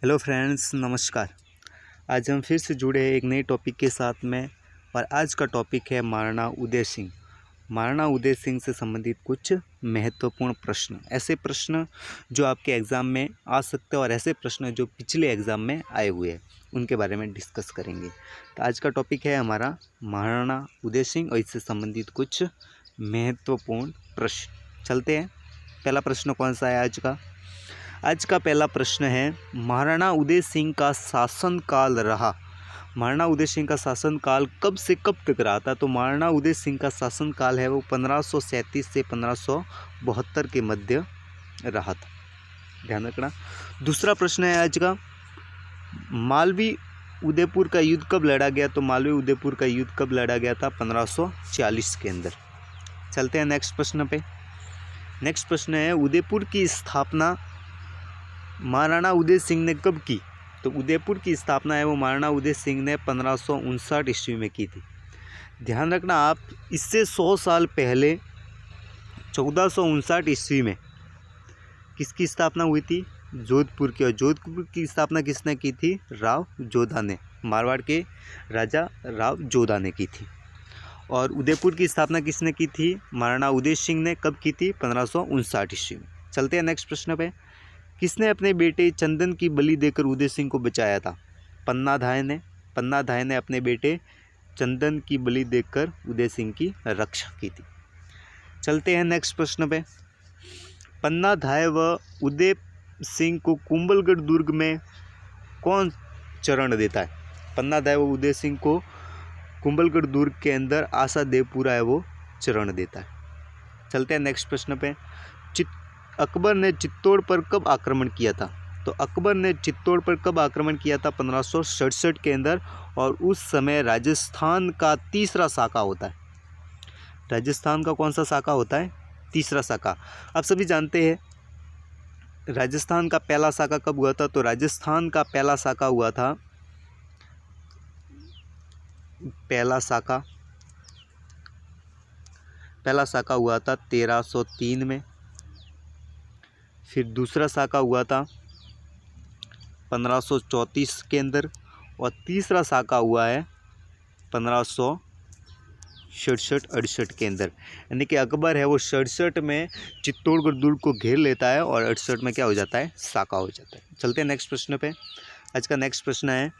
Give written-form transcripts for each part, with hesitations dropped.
Hello friends, नमस्कार। आज हम फिर से जुड़े हैं एक नए टॉपिक के साथ में। और आज का टॉपिक है महाराणा उदय सिंह। महाराणा उदय सिंह से संबंधित कुछ महत्वपूर्ण प्रश्न, ऐसे प्रश्न जो आपके एग्ज़ाम में आ सकते हैं और ऐसे प्रश्न जो पिछले एग्ज़ाम में आए हुए हैं, उनके बारे में डिस्कस करेंगे। तो आज का टॉपिक है हमारा महाराणा उदय सिंह और इससे संबंधित कुछ महत्वपूर्ण प्रश्न। चलते हैं। पहला प्रश्न कौन सा है आज का? आज का पहला प्रश्न है, महाराणा उदय सिंह का शासनकाल रहा। महाराणा उदय सिंह का शासनकाल कब से कब तक रहा था? तो महाराणा उदय सिंह का शासनकाल है वो 1537 से 1572 के मध्य रहा था। ध्यान रखना। दूसरा प्रश्न है आज का, मालवी उदयपुर का युद्ध कब लड़ा गया? तो मालवी उदयपुर का युद्ध कब लड़ा गया था? 1540 के अंदर। चलते हैं नेक्स्ट प्रश्न पे। नेक्स्ट प्रश्न है, उदयपुर की स्थापना महाराणा उदय सिंह ने कब की? तो उदयपुर की स्थापना है वो महाराणा उदय सिंह ने 1559 ईस्वी में की थी। ध्यान रखना आप, इससे 100 साल पहले 1459 ईस्वी में किसकी स्थापना हुई थी? जोधपुर की। और जोधपुर की स्थापना किसने की थी? राव जोधा ने, मारवाड़ के राजा राव जोधा ने की थी। और उदयपुर की स्थापना किसने की थी? महाराणा उदय सिंह ने कब की थी? 1559 ईस्वी में। चलते हैं नेक्स्ट प्रश्न पे। किसने अपने बेटे चंदन की बलि देकर उदय सिंह को बचाया था? पन्ना धाय ने। पन्ना धाय ने अपने बेटे चंदन की बलि देकर उदय सिंह की रक्षा की थी। चलते हैं नेक्स्ट प्रश्न पे। पन्ना धाय व उदय सिंह को कुंभलगढ़ दुर्ग में कौन चरण देता है? पन्ना धाय व उदय सिंह को कुंभलगढ़ दुर्ग के अंदर आशा देवपुरा है वो चरण देता है। चलते हैं नेक्स्ट प्रश्न पे। अकबर ने चित्तौड़ पर कब आक्रमण किया था? तो अकबर ने चित्तौड़ पर कब आक्रमण किया था? 1567 के अंदर। और उस समय राजस्थान का तीसरा शाखा होता है। राजस्थान का कौन सा शाखा होता है? तीसरा शाखा। आप सभी जानते हैं राजस्थान का पहला शाखा कब हुआ था? तो राजस्थान का पहला शाखा हुआ था, पहला शाखा हुआ था 1303 में। फिर दूसरा शाखा हुआ था 1534 के अंदर। और तीसरा शाखा हुआ है 1567-68 के अंदर। यानी कि अकबर है वो 67 में चित्तौड़गढ़ दुर्ग को घेर लेता है और 68 में क्या हो जाता है? शाखा हो जाता है। चलते हैं नेक्स्ट प्रश्न पे। आज का नेक्स्ट प्रश्न है,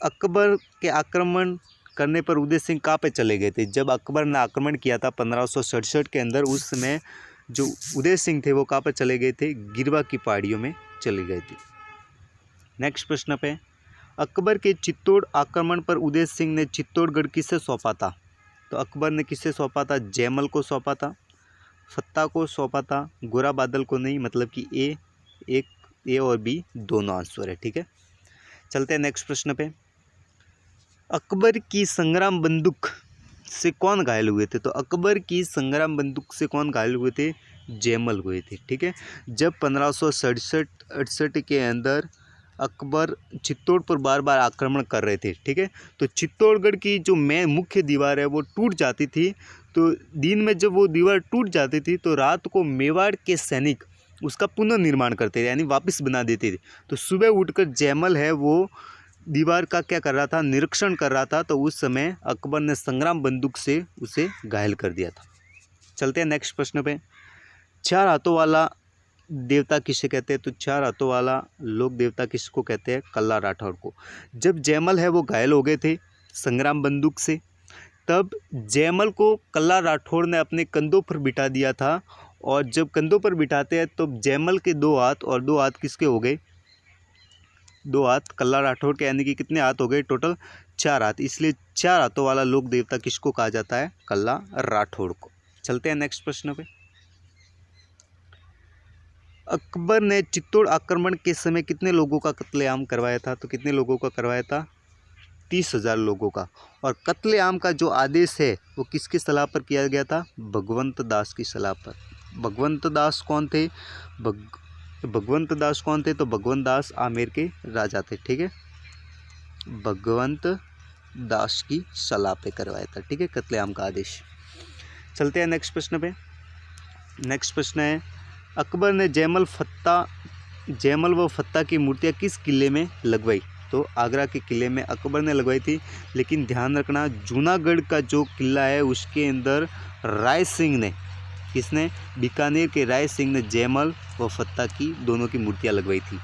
अकबर के आक्रमण करने पर उदय सिंह कहाँ पे चले गए थे? जब अकबर ने आक्रमण किया था 1567 के अंदर, उस समय जो उदय सिंह थे वो कहाँ पर चले गए थे? गिरवा की पहाड़ियों में चले गए थे। नेक्स्ट प्रश्न पे, अकबर के चित्तौड़ आक्रमण पर उदय सिंह ने चित्तौड़गढ़ किसे सौंपा था? तो अकबर ने किसे सौंपा था? जयमल को सौंपा था, फत्ता को सौंपा था, गोरा बादल को नहीं। मतलब कि ए और बी दोनों आंसर है। ठीक है। चलते हैं नेक्स्ट प्रश्न पे। अकबर की संग्राम बंदूक से कौन घायल हुए थे? तो अकबर की संग्राम बंदूक से कौन घायल हुए थे? जयमल हुए थे। ठीक है। जब 1567-68 के अंदर अकबर चित्तौड़ पर बार बार आक्रमण कर रहे थे, ठीक है, तो चित्तौड़गढ़ की जो मुख्य दीवार है वो टूट जाती थी। तो दिन में जब वो दीवार टूट जाती थी तो रात को मेवाड़ के सैनिक उसका पुनर्निर्माण करते थे, यानी वापस बना देते थे। तो सुबह उठकर जयमल है वो दीवार का क्या कर रहा था? निरीक्षण कर रहा था। तो उस समय अकबर ने संग्राम बंदूक से उसे घायल कर दिया था। चलते हैं नेक्स्ट प्रश्न पे। चार हाथों वाला देवता किसे कहते हैं? तो चार हाथों वाला लोक देवता किसको कहते हैं? कल्ला राठौड़ को। जब जयमल है वो घायल हो गए थे संग्राम बंदूक से, तब जयमल को कल्ला राठौड़ ने अपने कंधों पर बिठा दिया था। और जब कंधों पर बिठाते हैं तो जयमल के 2 हाथ और 2 हाथ किसके हो गए? 2 हाथ कल्ला राठौड़ के, यानी कि कितने हाथ हो गए? टोटल 4 हाथ। इसलिए 4 हाथों वाला लोक देवता किसको कहा जाता है? कल्ला राठौड़ को। चलते हैं नेक्स्ट प्रश्न पे। अकबर ने चित्तौड़ आक्रमण के समय कितने लोगों का कत्लेआम करवाया था? तो कितने लोगों का करवाया था? 30,000 लोगों का। और कत्लेआम का जो आदेश है वो किसकी सलाह पर किया गया था? भगवंत दास की सलाह पर। भगवंत दास कौन थे? भगवंत दास कौन थे? तो भगवंत दास आमेर के राजा थे। ठीक है। भगवंत दास की सलाह पे करवाया था। ठीक है, कत्लेआम का आदेश। चलते हैं नेक्स्ट प्रश्न पे। नेक्स्ट प्रश्न है, अकबर ने जयमल फत्ता जयमल व फत्ता की मूर्तियाँ किस किले में लगवाई? तो आगरा के किले में अकबर ने लगवाई थी, लेकिन ध्यान रखना जूनागढ़ का जो किला है उसके अंदर राय सिंह ने, किसने? बीकानेर के राय सिंह ने जयमल व फत्ता की दोनों की मूर्तियाँ लगवाई थी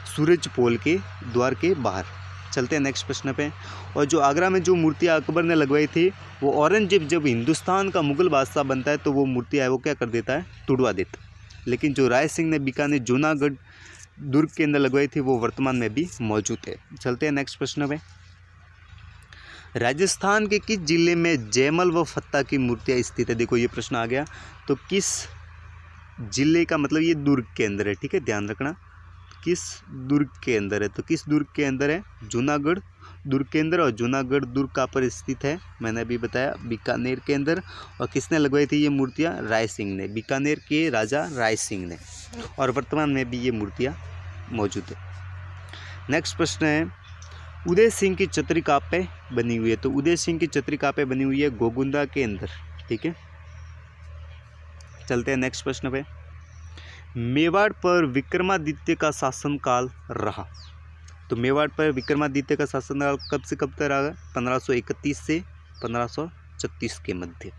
सूरज पोल के द्वार के बाहर। चलते हैं नेक्स्ट प्रश्न पे। और जो आगरा में जो मूर्तियाँ अकबर ने लगवाई थी वो औरंगजेब जब हिंदुस्तान का मुगल बादशाह बनता है तो वो मूर्तियाँ वो क्या कर देता है? तुड़वा देता है। लेकिन जो राय सिंह ने बीकानेर जूनागढ़ दुर्ग के अंदर लगवाई थी वो वर्तमान में भी मौजूद है। चलते हैं नेक्स्ट प्रश्न पे। राजस्थान के किस जिले में जयमल व फत्ता की मूर्तियाँ स्थित है? देखो ये प्रश्न आ गया, तो किस जिले का मतलब ये दुर्ग के अंदर है, ठीक है, ध्यान रखना, किस दुर्ग के अंदर है? तो किस दुर्ग के अंदर है? जूनागढ़ दुर्ग के अंदर। और जूनागढ़ दुर्ग कहाँ पर स्थित है? मैंने अभी बताया, बीकानेर के अंदर। और किसने लगवाई थी ये मूर्तियाँ? राय सिंह ने, बीकानेर के राजा राय सिंह ने। और वर्तमान में भी ये मूर्तियाँ मौजूद है। नेक्स्ट प्रश्न है, उदय सिंह की छतरी कहाँ पे बनी हुई है? तो उदय सिंह की छतरी कहाँ पे बनी हुई है? गोगुंदा के अंदर, ठीक है। चलते हैं नेक्स्ट प्रश्न पे। मेवाड़ पर विक्रमादित्य का शासनकाल रहा। तो मेवाड़ पर विक्रमादित्य का शासनकाल कब से कब तक रहा? 1531 से 1536 के मध्य।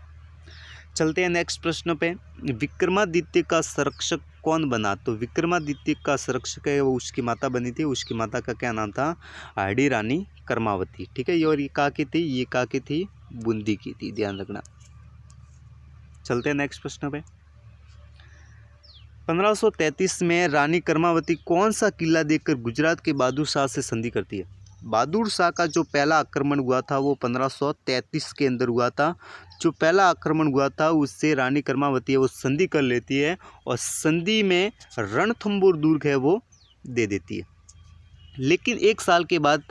चलते हैं नेक्स्ट प्रश्न पे। विक्रमादित्य का संरक्षक कौन बना? तो विक्रमादित्य का संरक्षक है वो उसकी माता बनी थी, उसकी माता का क्या नाम था? आड़ी रानी कर्मावती, ठीक है। और ये कहाँ की थी? ये कहाँ की थी? बूंदी की थी, ध्यान रखना। चलते हैं नेक्स्ट प्रश्न पे। 1533 में रानी कर्मावती कौन सा किला देकर गुजरात के बहादुर शाह से संधि करती है? बहादुर शाह का जो पहला आक्रमण हुआ था वो 1533 के अंदर हुआ था। जो पहला आक्रमण हुआ था उससे रानी कर्मावती है वो संधि कर लेती है और संधि में रणथंभौर दुर्ग है वो दे देती है। लेकिन एक साल के बाद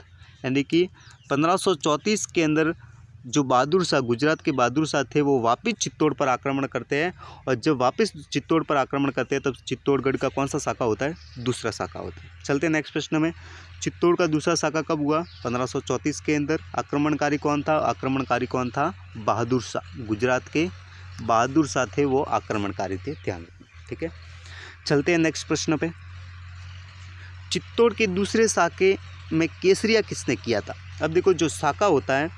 यानी कि 1534 के अंदर जो बहादुर शाह, गुजरात के बहादुर शाह थे, वो वापस चित्तौड़ पर आक्रमण करते हैं। और जब वापस चित्तौड़ पर आक्रमण करते हैं तब चित्तौड़गढ़ का कौन सा शाखा होता है? दूसरा शाखा होता है। चलते हैं नेक्स्ट प्रश्न में। चित्तौड़ का दूसरा शाखा कब हुआ? 1534 के अंदर। आक्रमणकारी कौन था? आक्रमणकारी कौन था? बहादुर शाह, गुजरात के बहादुर शाह थे वो आक्रमणकारी थे, ध्यान रखना, ठीक है। चलते हैं नेक्स्ट प्रश्न पे। चित्तौड़ के दूसरे शाखे में केसरिया किसने किया था? अब देखो जो शाखा होता है,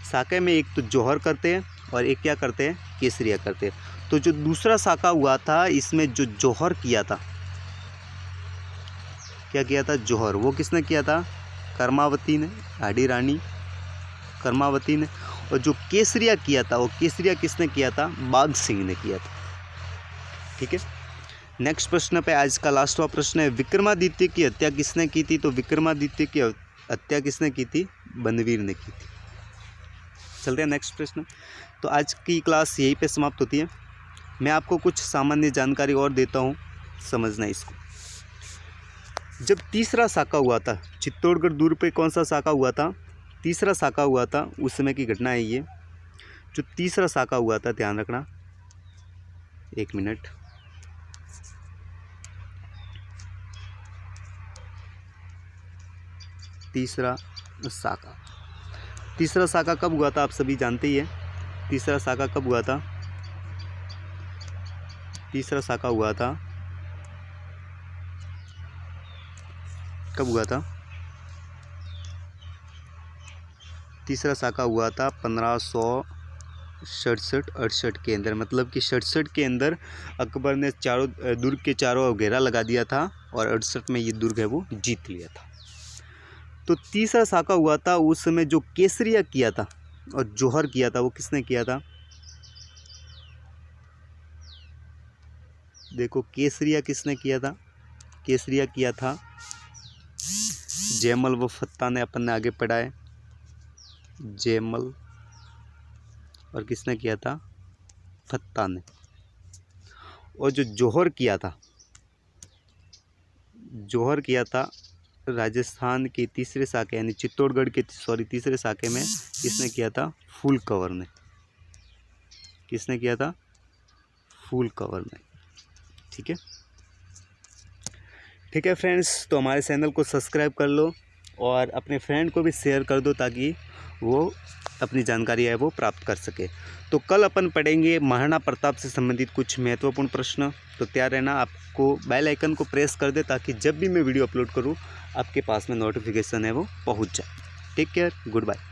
शाखा में एक तो जौहर करते हैं और एक क्या करते हैं? केसरिया करते हैं। तो जो दूसरा शाखा हुआ था इसमें जो जौहर किया था, क्या किया था? जौहर, वो किसने किया था? कर्मावती ने, आड़ी रानी कर्मावती ने। और जो केसरिया किया था वो केसरिया किसने किया था? बाघ सिंह ने किया था, ठीक है। नेक्स्ट प्रश्न पे आज का लास्ट वाला प्रश्न है, विक्रमादित्य की हत्या किसने की थी? तो विक्रमादित्य की हत्या किसने की थी? बनवीर ने की थी। चलते हैं नेक्स्ट प्रश्न। तो आज की क्लास यहीं पे समाप्त होती है। मैं आपको कुछ सामान्य जानकारी और देता हूँ, समझना इसको। जब तीसरा शाखा हुआ था चित्तौड़गढ़ दुर्ग पे, कौन सा शाखा हुआ था? तीसरा शाखा हुआ था, उस समय की घटना है ये। जो तीसरा शाखा हुआ था, ध्यान रखना, एक मिनट, तीसरा शाखा कब हुआ था? आप सभी जानते ही हैं। तीसरा शाखा कब हुआ था? तीसरा शाखा हुआ था, कब हुआ था? तीसरा शाखा हुआ था 1567-68 के अंदर। मतलब कि 67 के अंदर अकबर ने चारों दुर्ग के चारों घेरा लगा दिया था और 68 में ये दुर्ग है वो जीत लिया था। तो तीसरा शाखा हुआ था उस समय जो केसरिया किया था और जौहर किया था वो किसने किया था? देखो केसरिया किसने किया था? केसरिया किया था जयमल व फत्ता ने, अपन ने आगे पढ़ा है, जयमल, और किसने किया था? फत्ता ने। और जो जौहर किया था राजस्थान के तीसरे शाखे यानी चित्तौड़गढ़ के तीसरे शाखे में किसने किया था? फूल कंवर ने। किसने किया था? फूल कंवर ने, ठीक है। ठीक है फ्रेंड्स, तो हमारे चैनल को सब्सक्राइब कर लो और अपने फ्रेंड को भी शेयर कर दो ताकि वो अपनी जानकारी है वो प्राप्त कर सके। तो कल अपन पढ़ेंगे महाराणा प्रताप से संबंधित कुछ महत्वपूर्ण प्रश्न। तो तैयार रहना, आपको बेल आइकन को प्रेस कर दे ताकि जब भी मैं वीडियो अपलोड करूँ आपके पास में नोटिफिकेशन है वो पहुँच जाए। Take care, good bye.